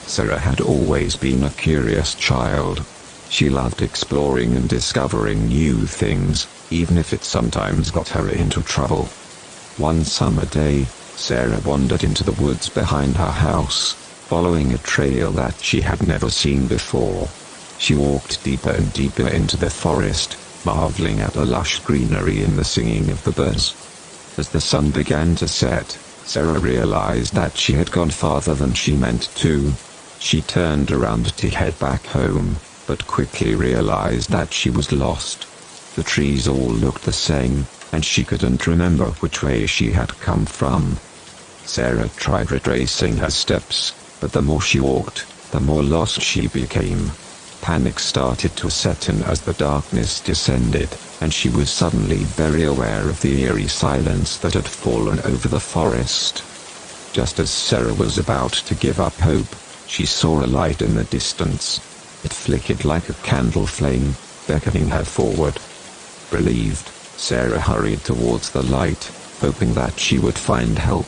Sarah had always been a curious child. She loved exploring and discovering new things, even if it sometimes got her into trouble. One summer day, Sarah wandered into the woods behind her house, following a trail that she had never seen before. She walked deeper and deeper into the forest, marveling at the lush greenery and the singing of the birds. As the sun began to set, Sarah realized that she had gone farther than she meant to. She turned around to head back home, but quickly realized that she was lost. The trees all looked the same, and she couldn't remember which way she had come from. Sarah tried retracing her steps, but the more she walked, the more lost she became. Panic started to set in as the darkness descended, and she was suddenly very aware of the eerie silence that had fallen over the forest. Just as Sarah was about to give up hope, she saw a light in the distance. It flickered like a candle flame, beckoning her forward. Relieved, Sarah hurried towards the light, hoping that she would find help.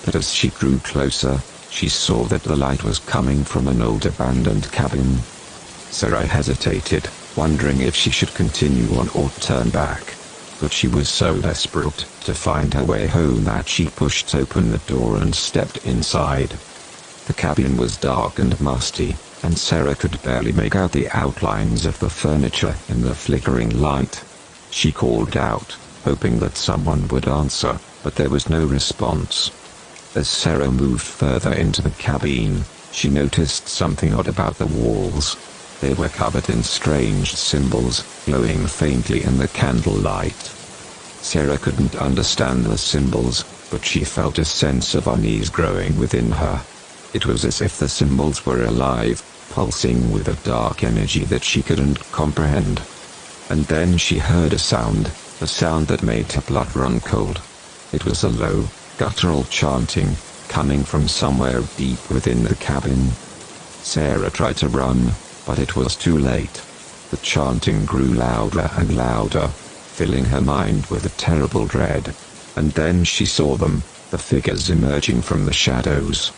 But as she drew closer, she saw that the light was coming from an old abandoned cabin. Sarah hesitated, wondering if she should continue on or turn back. But she was so desperate to find her way home that she pushed open the door and stepped inside. The cabin was dark and musty, and Sarah could barely make out the outlines of the furniture in the flickering light. She called out, hoping that someone would answer, but there was no response. As Sarah moved further into the cabin, she noticed something odd about the walls. They were covered in strange symbols, glowing faintly in the candlelight. Sarah couldn't understand the symbols, but she felt a sense of unease growing within her. It was as if the symbols were alive, pulsing with a dark energy that she couldn't comprehend. And then she heard a sound that made her blood run cold. It was a low, guttural chanting, coming from somewhere deep within the cabin. Sarah tried to run, but it was too late. The chanting grew louder and louder, filling her mind with a terrible dread. And then she saw them, the figures emerging from the shadows.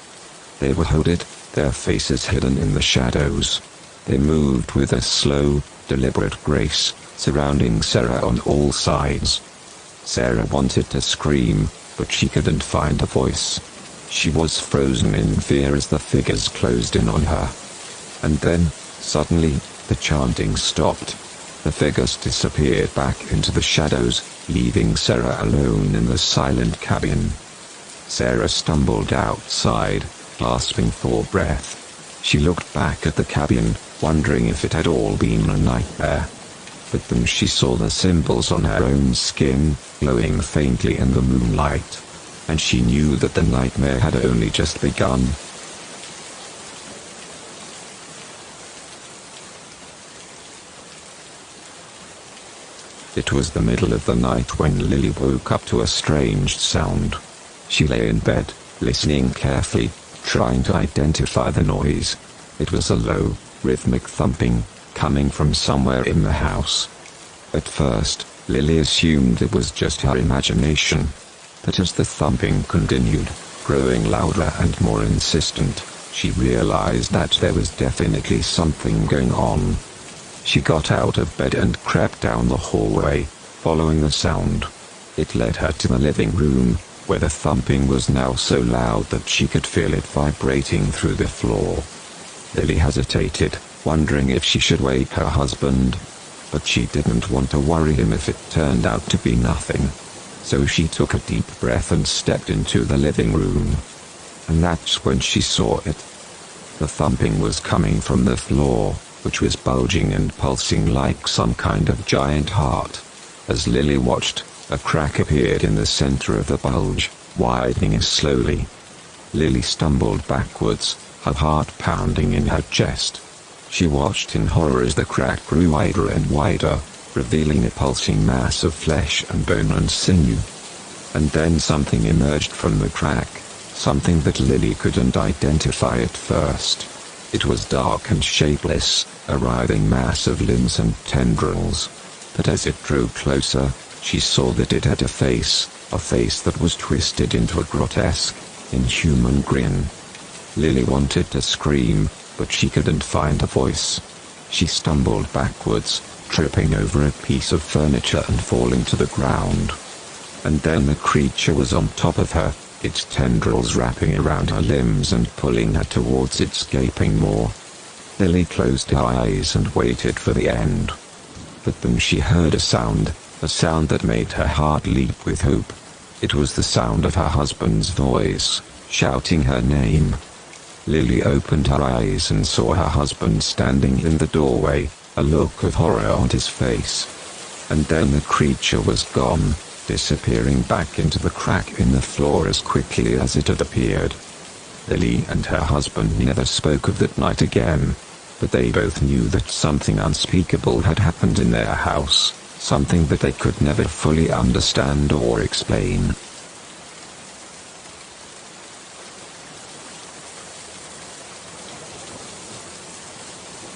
They were hooded, their faces hidden in the shadows. They moved with a slow, deliberate grace, surrounding Sarah on all sides. Sarah wanted to scream, but she couldn't find a voice. She was frozen in fear as the figures closed in on her. And then, suddenly, the chanting stopped. The figures disappeared back into the shadows, leaving Sarah alone in the silent cabin. Sarah stumbled outside, gasping for breath. She looked back at the cabin, wondering if it had all been a nightmare. But then she saw the symbols on her own skin, glowing faintly in the moonlight. And she knew that the nightmare had only just begun. It was the middle of the night when Lily woke up to a strange sound. She lay in bed, listening carefully, trying to identify the noise. It was a low, rhythmic thumping, coming from somewhere in the house. At first, Lily assumed it was just her imagination. But as the thumping continued, growing louder and more insistent, she realized that there was definitely something going on. She got out of bed and crept down the hallway, following the sound. It led her to the living room, where the thumping was now so loud that she could feel it vibrating through the floor. Lily hesitated, wondering if she should wake her husband. But she didn't want to worry him if it turned out to be nothing. So she took a deep breath and stepped into the living room. And that's when she saw it. The thumping was coming from the floor, which was bulging and pulsing like some kind of giant heart. As Lily watched, a crack appeared in the center of the bulge, widening slowly. Lily stumbled backwards, her heart pounding in her chest. She watched in horror as the crack grew wider and wider, revealing a pulsing mass of flesh and bone and sinew. And then something emerged from the crack, something that Lily couldn't identify at first. It was dark and shapeless, a writhing mass of limbs and tendrils. But as it drew closer, she saw that it had a face that was twisted into a grotesque, inhuman grin. Lily wanted to scream, but she couldn't find a voice. She stumbled backwards, tripping over a piece of furniture and falling to the ground. And then the creature was on top of her, its tendrils wrapping around her limbs and pulling her towards its gaping maw. Lily closed her eyes and waited for the end. But then she heard a sound that made her heart leap with hope. It was the sound of her husband's voice, shouting her name. Lily opened her eyes and saw her husband standing in the doorway, a look of horror on his face. And then the creature was gone, disappearing back into the crack in the floor as quickly as it had appeared. Lily and her husband never spoke of that night again, but they both knew that something unspeakable had happened in their house, something that they could never fully understand or explain.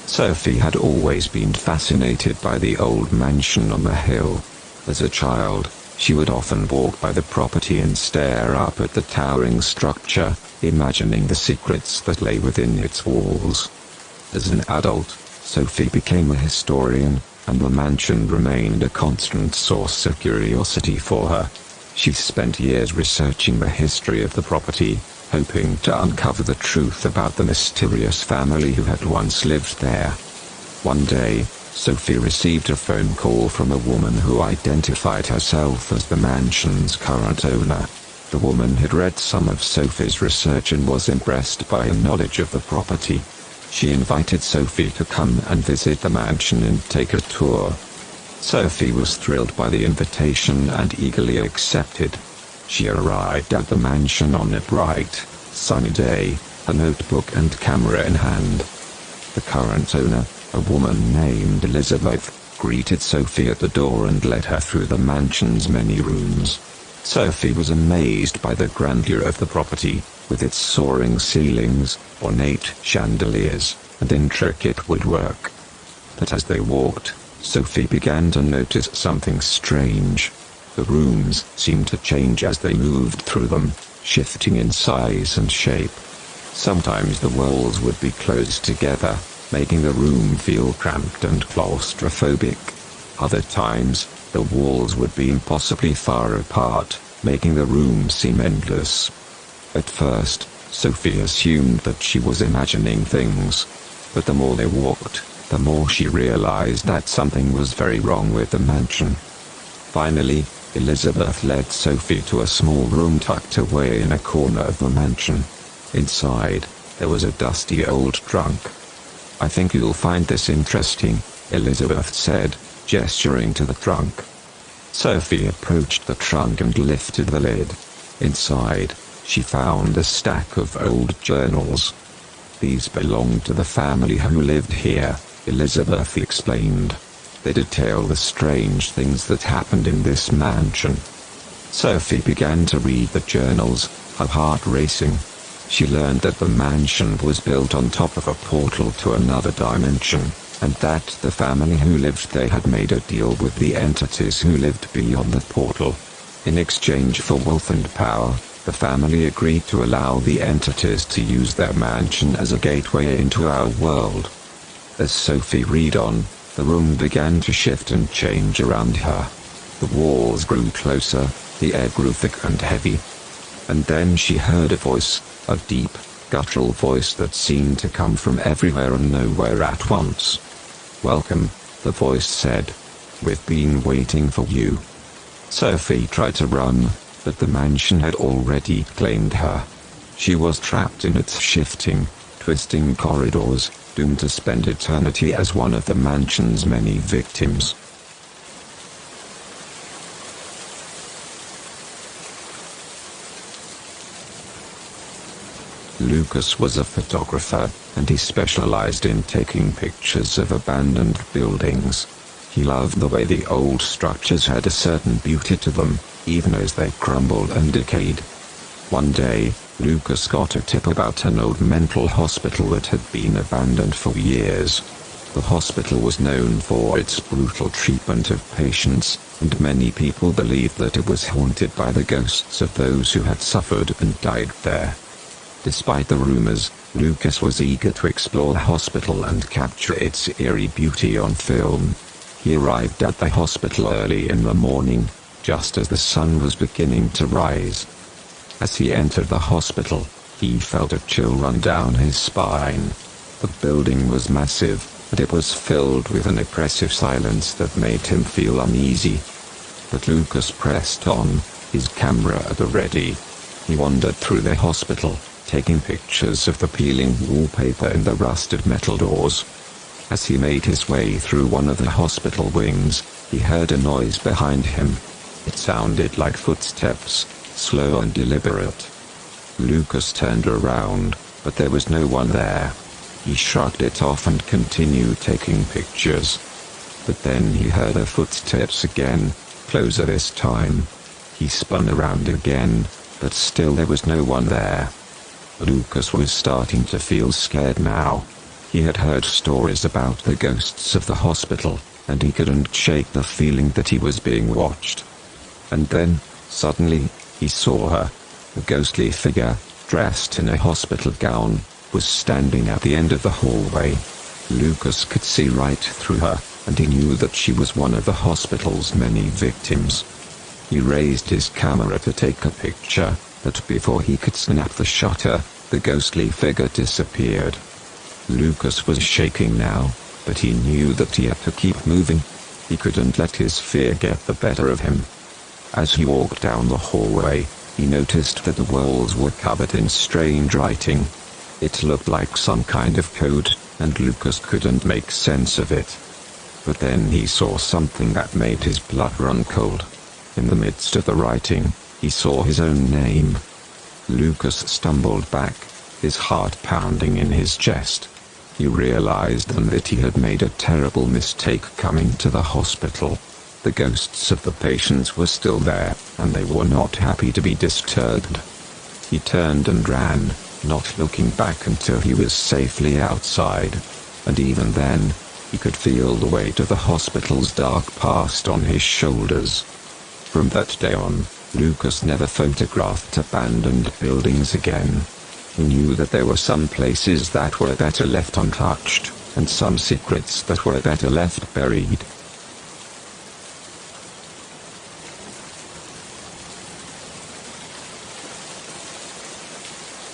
Sophie had always been fascinated by the old mansion on the hill. As a child, she would often walk by the property and stare up at the towering structure, imagining the secrets that lay within its walls. As an adult, Sophie became a historian, and the mansion remained a constant source of curiosity for her. She spent years researching the history of the property, hoping to uncover the truth about the mysterious family who had once lived there. One day, Sophie received a phone call from a woman who identified herself as the mansion's current owner. The woman had read some of Sophie's research and was impressed by her knowledge of the property. She invited Sophie to come and visit the mansion and take a tour. Sophie was thrilled by the invitation and eagerly accepted. She arrived at the mansion on a bright, sunny day, a notebook and camera in hand. The current owner, a woman named Elizabeth, greeted Sophie at the door and led her through the mansion's many rooms. Sophie was amazed by the grandeur of the property, with its soaring ceilings, ornate chandeliers, and intricate woodwork. But as they walked, Sophie began to notice something strange. The rooms seemed to change as they moved through them, shifting in size and shape. Sometimes the walls would be close together, making the room feel cramped and claustrophobic. Other times, the walls would be impossibly far apart, making the room seem endless. At first, Sophie assumed that she was imagining things, but the more they walked, the more she realized that something was very wrong with the mansion. Finally, Elizabeth led Sophie to a small room tucked away in a corner of the mansion. Inside, there was a dusty old trunk. "I think you'll find this interesting," Elizabeth said, gesturing to the trunk. Sophie approached the trunk and lifted the lid. Inside, she found a stack of old journals. "These belong to the family who lived here," Elizabeth explained. "They detail the strange things that happened in this mansion." Sophie began to read the journals, her heart racing. She learned that the mansion was built on top of a portal to another dimension, and that the family who lived there had made a deal with the entities who lived beyond the portal. In exchange for wealth and power, the family agreed to allow the entities to use their mansion as a gateway into our world. As Sophie read on, the room began to shift and change around her. The walls grew closer, the air grew thick and heavy. And then she heard a voice, a deep, guttural voice that seemed to come from everywhere and nowhere at once. "Welcome," the voice said. "We've been waiting for you." Sophie tried to run, but the mansion had already claimed her. She was trapped in its shifting, twisting corridors, doomed to spend eternity as one of the mansion's many victims. Lucas was a photographer, and he specialized in taking pictures of abandoned buildings. He loved the way the old structures had a certain beauty to them, even as they crumbled and decayed. One day, Lucas got a tip about an old mental hospital that had been abandoned for years. The hospital was known for its brutal treatment of patients, and many people believed that it was haunted by the ghosts of those who had suffered and died there. Despite the rumors, Lucas was eager to explore the hospital and capture its eerie beauty on film. He arrived at the hospital early in the morning, just as the sun was beginning to rise. As he entered the hospital, he felt a chill run down his spine. The building was massive, and it was filled with an oppressive silence that made him feel uneasy. But Lucas pressed on, his camera at the ready. He wandered through the hospital, taking pictures of the peeling wallpaper and the rusted metal doors. As he made his way through one of the hospital wings, he heard a noise behind him. It sounded like footsteps, slow and deliberate. Lucas turned around, but there was no one there. He shrugged it off and continued taking pictures. But then he heard the footsteps again, closer this time. He spun around again, but still there was no one there. Lucas was starting to feel scared now. He had heard stories about the ghosts of the hospital, and he couldn't shake the feeling that he was being watched. And then, suddenly, he saw her. A ghostly figure, dressed in a hospital gown, was standing at the end of the hallway. Lucas could see right through her, and he knew that she was one of the hospital's many victims. He raised his camera to take a picture, but before he could snap the shutter, the ghostly figure disappeared. Lucas was shaking now, but he knew that he had to keep moving. He couldn't let his fear get the better of him. As he walked down the hallway, he noticed that the walls were covered in strange writing. It looked like some kind of code, and Lucas couldn't make sense of it. But then he saw something that made his blood run cold. In the midst of the writing, he saw his own name. Lucas stumbled back, his heart pounding in his chest. He realized then that he had made a terrible mistake coming to the hospital. The ghosts of the patients were still there, and they were not happy to be disturbed. He turned and ran, not looking back until he was safely outside. And even then, he could feel the weight of the hospital's dark past on his shoulders. From that day on, Lucas never photographed abandoned buildings again. He knew that there were some places that were better left untouched, and some secrets that were better left buried.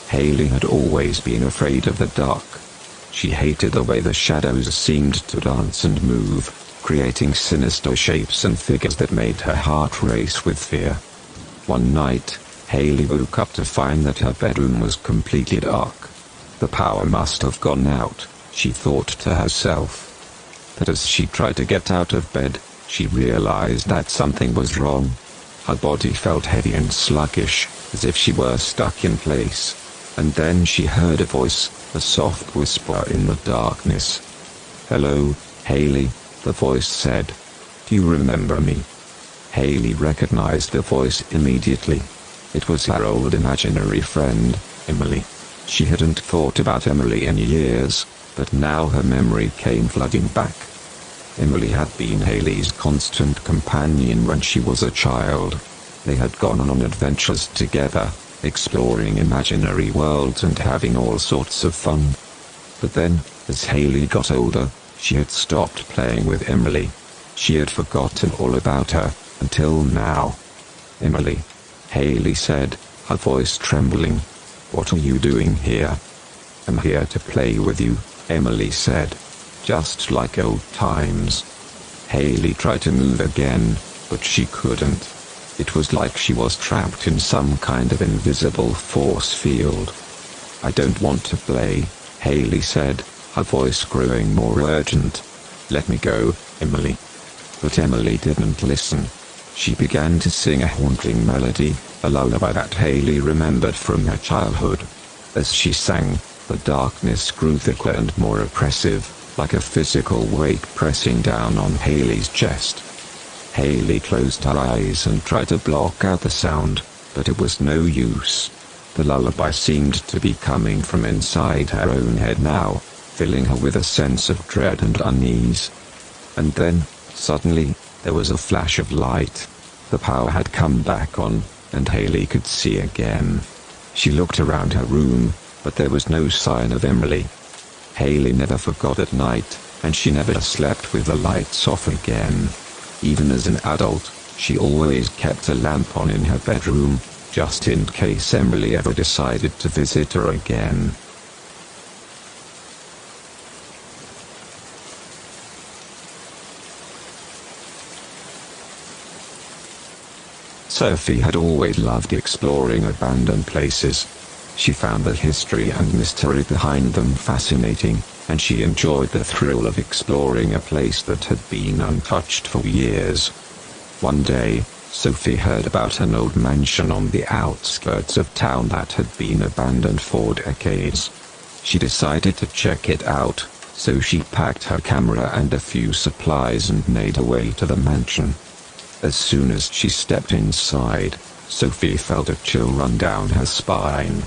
Haley had always been afraid of the dark. She hated the way the shadows seemed to dance and move, creating sinister shapes and figures that made her heart race with fear. One night, Haley woke up to find that her bedroom was completely dark. The power must have gone out, she thought to herself. But as she tried to get out of bed, she realized that something was wrong. Her body felt heavy and sluggish, as if she were stuck in place. And then she heard a voice, a soft whisper in the darkness. "Hello, Haley," the voice said. "Do you remember me?" Haley recognized the voice immediately. It was her old imaginary friend, Emily. She hadn't thought about Emily in years, but now her memory came flooding back. Emily had been Haley's constant companion when she was a child. They had gone on adventures together, exploring imaginary worlds and having all sorts of fun. But then, as Haley got older, she had stopped playing with Emily. She had forgotten all about her, until now. "Emily," Haley said, her voice trembling. "What are you doing here?" "I'm here to play with you," Emily said. "Just like old times." Haley tried to move again, but she couldn't. It was like she was trapped in some kind of invisible force field. "I don't want to play," Haley said, her voice growing more urgent. "Let me go, Emily." But Emily didn't listen. She began to sing a haunting melody, a lullaby that Haley remembered from her childhood. As she sang, the darkness grew thicker and more oppressive, like a physical weight pressing down on Haley's chest. Haley closed her eyes and tried to block out the sound, but it was no use. The lullaby seemed to be coming from inside her own head now, filling her with a sense of dread and unease. And then, suddenly, there was a flash of light. The power had come back on, and Haley could see again. She looked around her room, but there was no sign of Emily. Haley never forgot at night, and she never slept with the lights off again. Even as an adult, she always kept a lamp on in her bedroom, just in case Emily ever decided to visit her again. Sophie had always loved exploring abandoned places. She found the history and mystery behind them fascinating, and she enjoyed the thrill of exploring a place that had been untouched for years. One day, Sophie heard about an old mansion on the outskirts of town that had been abandoned for decades. She decided to check it out, so she packed her camera and a few supplies and made her way to the mansion. As soon as she stepped inside, Sophie felt a chill run down her spine.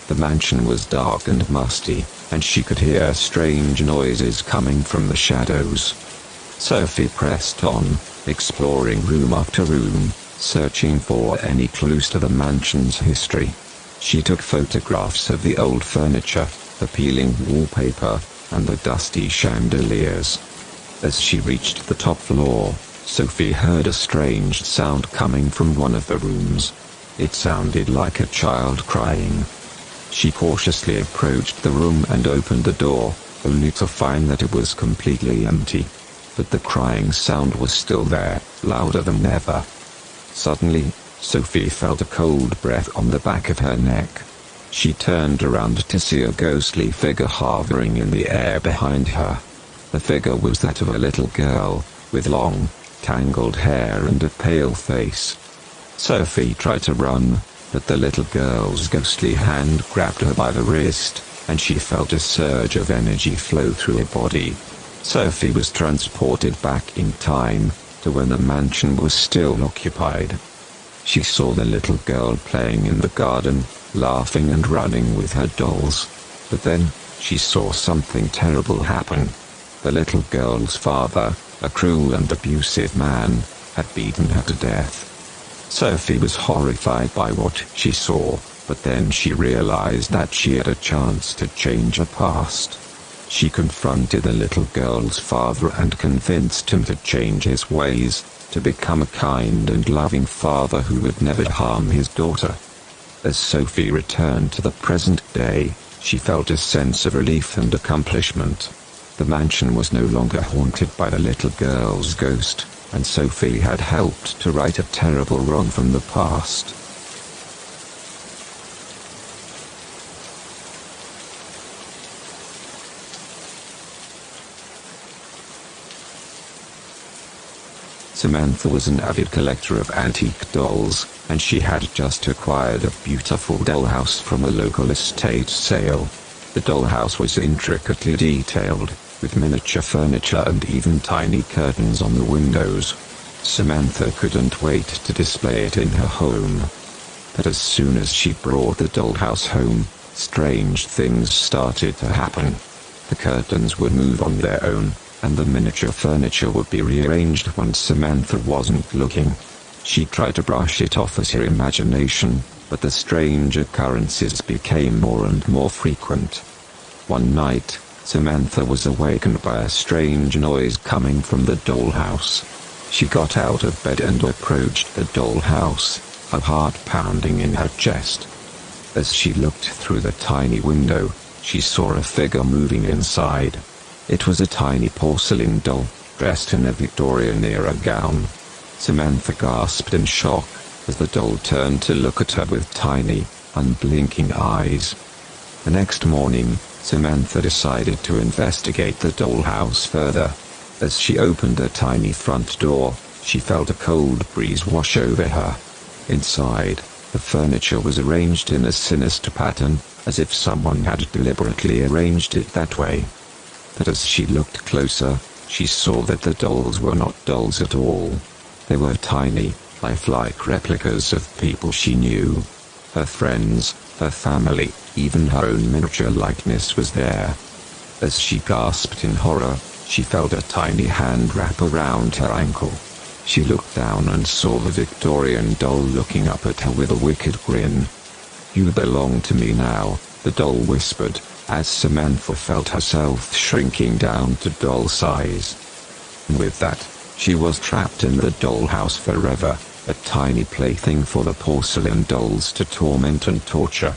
The mansion was dark and musty, and she could hear strange noises coming from the shadows. Sophie pressed on, exploring room after room, searching for any clues to the mansion's history. She took photographs of the old furniture, the peeling wallpaper, and the dusty chandeliers. As she reached the top floor, Sophie heard a strange sound coming from one of the rooms. It sounded like a child crying. She cautiously approached the room and opened the door, only to find that it was completely empty. But the crying sound was still there, louder than ever. Suddenly, Sophie felt a cold breath on the back of her neck. She turned around to see a ghostly figure hovering in the air behind her. The figure was that of a little girl, with long, tangled hair and a pale face. Sophie tried to run, but the little girl's ghostly hand grabbed her by the wrist, and she felt a surge of energy flow through her body. Sophie was transported back in time, to when the mansion was still occupied. She saw the little girl playing in the garden, laughing and running with her dolls. But then, she saw something terrible happen. The little girl's father, a cruel and abusive man, had beaten her to death. Sophie was horrified by what she saw, but then she realized that she had a chance to change her past. She confronted the little girl's father and convinced him to change his ways, to become a kind and loving father who would never harm his daughter. As Sophie returned to the present day, she felt a sense of relief and accomplishment. The mansion was no longer haunted by the little girl's ghost, and Sophie had helped to right a terrible wrong from the past. Samantha was an avid collector of antique dolls, and she had just acquired a beautiful dollhouse from a local estate sale. The dollhouse was intricately detailed, with miniature furniture and even tiny curtains on the windows. Samantha couldn't wait to display it in her home. But as soon as she brought the dollhouse home, strange things started to happen. The curtains would move on their own, and the miniature furniture would be rearranged when Samantha wasn't looking. She tried to brush it off as her imagination, but the strange occurrences became more and more frequent. One night, Samantha was awakened by a strange noise coming from the dollhouse. She got out of bed and approached the dollhouse, her heart pounding in her chest. As she looked through the tiny window, she saw a figure moving inside. It was a tiny porcelain doll, dressed in a Victorian-era gown. Samantha gasped in shock, as the doll turned to look at her with tiny, unblinking eyes. The next morning, Samantha decided to investigate the dollhouse further. As she opened the tiny front door, she felt a cold breeze wash over her. Inside, the furniture was arranged in a sinister pattern, as if someone had deliberately arranged it that way. But as she looked closer, she saw that the dolls were not dolls at all. They were tiny, lifelike replicas of people she knew. Her friends, her family, even her own miniature likeness was there. As she gasped in horror, she felt a tiny hand wrap around her ankle. She looked down and saw the Victorian doll looking up at her with a wicked grin. "You belong to me now," the doll whispered, as Samantha felt herself shrinking down to doll size. With that, she was trapped in the dollhouse forever, a tiny plaything for the porcelain dolls to torment and torture.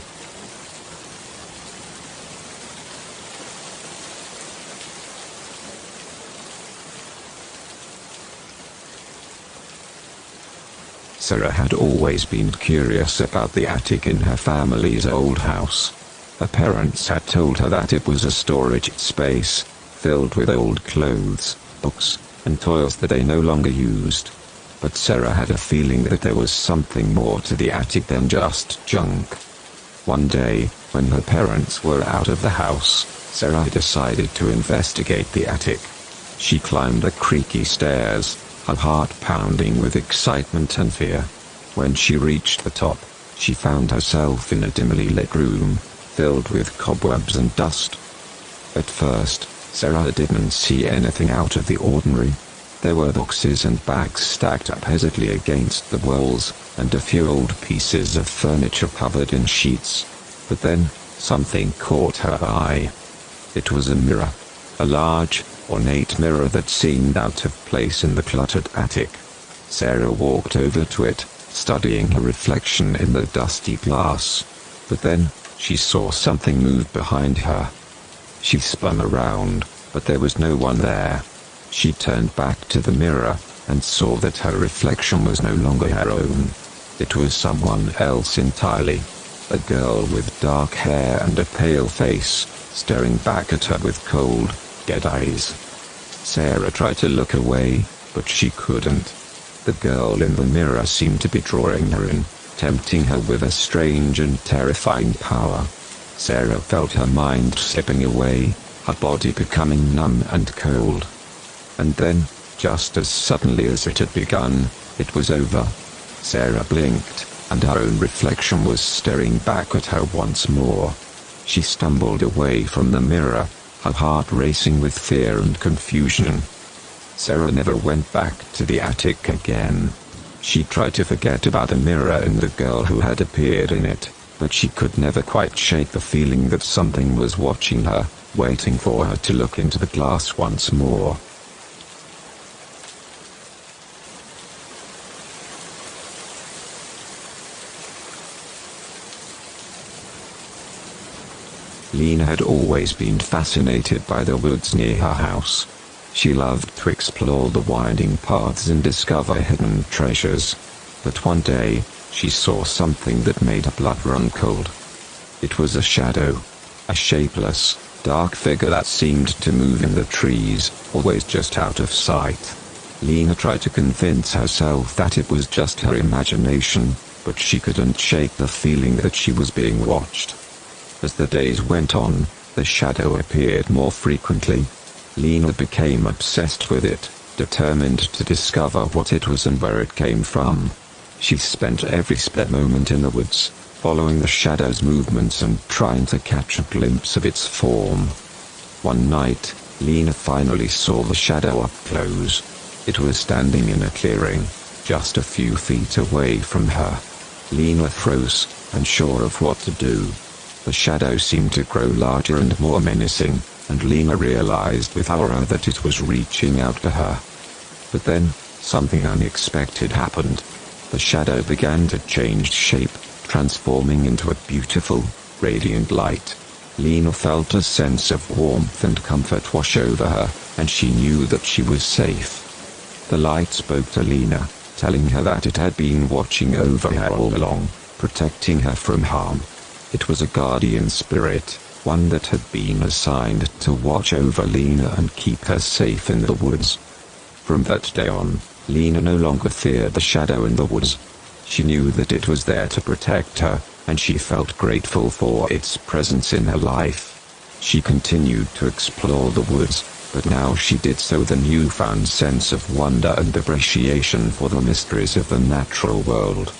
Sarah had always been curious about the attic in her family's old house. Her parents had told her that it was a storage space, filled with old clothes, books, and toys that they no longer used. But Sarah had a feeling that there was something more to the attic than just junk. One day, when her parents were out of the house, Sarah decided to investigate the attic. She climbed the creaky stairs, her heart pounding with excitement and fear. When she reached the top, she found herself in a dimly lit room, filled with cobwebs and dust. At first, Sarah didn't see anything out of the ordinary. There were boxes and bags stacked up hesitantly against the walls, and a few old pieces of furniture covered in sheets. But then, something caught her eye. It was a mirror. A large, ornate mirror that seemed out of place in the cluttered attic. Sarah walked over to it, studying her reflection in the dusty glass. But then, she saw something move behind her. She spun around, but there was no one there. She turned back to the mirror, and saw that her reflection was no longer her own. It was someone else entirely. A girl with dark hair and a pale face, staring back at her with cold, dead eyes. Sarah tried to look away, but she couldn't. The girl in the mirror seemed to be drawing her in, tempting her with a strange and terrifying power. Sarah felt her mind slipping away, her body becoming numb and cold. And then, just as suddenly as it had begun, it was over. Sarah blinked, and her own reflection was staring back at her once more. She stumbled away from the mirror, her heart racing with fear and confusion. Sarah never went back to the attic again. She tried to forget about the mirror and the girl who had appeared in it, but she could never quite shake the feeling that something was watching her, waiting for her to look into the glass once more. Lena had always been fascinated by the woods near her house. She loved to explore the winding paths and discover hidden treasures. But one day, she saw something that made her blood run cold. It was a shadow. A shapeless, dark figure that seemed to move in the trees, always just out of sight. Lena tried to convince herself that it was just her imagination, but she couldn't shake the feeling that she was being watched. As the days went on, the shadow appeared more frequently. Lena became obsessed with it, determined to discover what it was and where it came from. She spent every spare moment in the woods, following the shadow's movements and trying to catch a glimpse of its form. One night, Lena finally saw the shadow up close. It was standing in a clearing, just a few feet away from her. Lena froze, unsure of what to do. The shadow seemed to grow larger and more menacing, and Lena realized with horror that it was reaching out to her. But then, something unexpected happened. The shadow began to change shape, transforming into a beautiful, radiant light. Lena felt a sense of warmth and comfort wash over her, and she knew that she was safe. The light spoke to Lena, telling her that it had been watching over her all along, protecting her from harm. It was a guardian spirit, one that had been assigned to watch over Lena and keep her safe in the woods. From that day on, Lena no longer feared the shadow in the woods. She knew that it was there to protect her, and she felt grateful for its presence in her life. She continued to explore the woods, but now she did so with a newfound sense of wonder and appreciation for the mysteries of the natural world.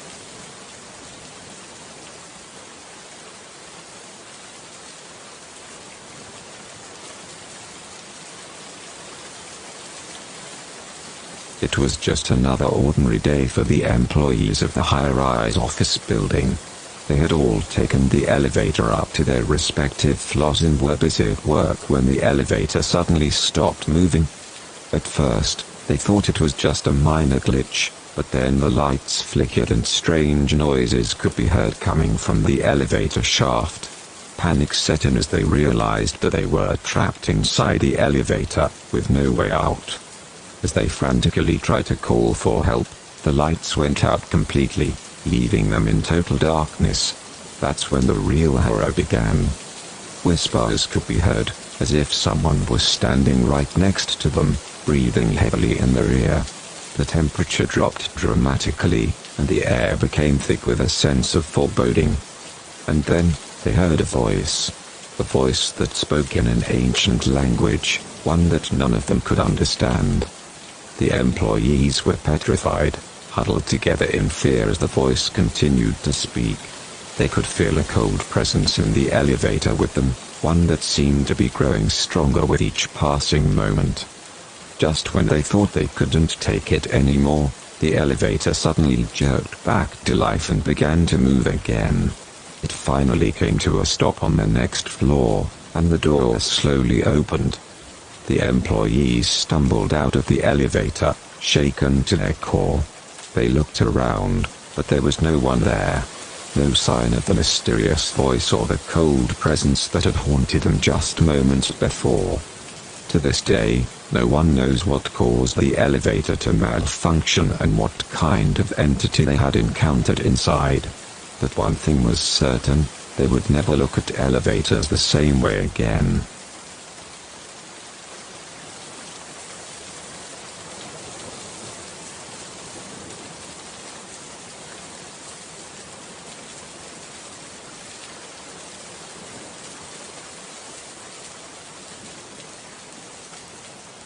It was just another ordinary day for the employees of the high-rise office building. They had all taken the elevator up to their respective floors and were busy at work when the elevator suddenly stopped moving. At first, they thought it was just a minor glitch, but then the lights flickered and strange noises could be heard coming from the elevator shaft. Panic set in as they realized that they were trapped inside the elevator, with no way out. As they frantically tried to call for help, the lights went out completely, leaving them in total darkness. That's when the real horror began. Whispers could be heard, as if someone was standing right next to them, breathing heavily in their ear. The temperature dropped dramatically, and the air became thick with a sense of foreboding. And then, they heard a voice that spoke in an ancient language, one that none of them could understand. The employees were petrified, huddled together in fear as the voice continued to speak. They could feel a cold presence in the elevator with them, one that seemed to be growing stronger with each passing moment. Just when they thought they couldn't take it anymore, the elevator suddenly jerked back to life and began to move again. It finally came to a stop on the next floor, and the door slowly opened. The employees stumbled out of the elevator, shaken to their core. They looked around, but there was no one there. No sign of the mysterious voice or the cold presence that had haunted them just moments before. To this day, no one knows what caused the elevator to malfunction and what kind of entity they had encountered inside. But one thing was certain, they would never look at elevators the same way again.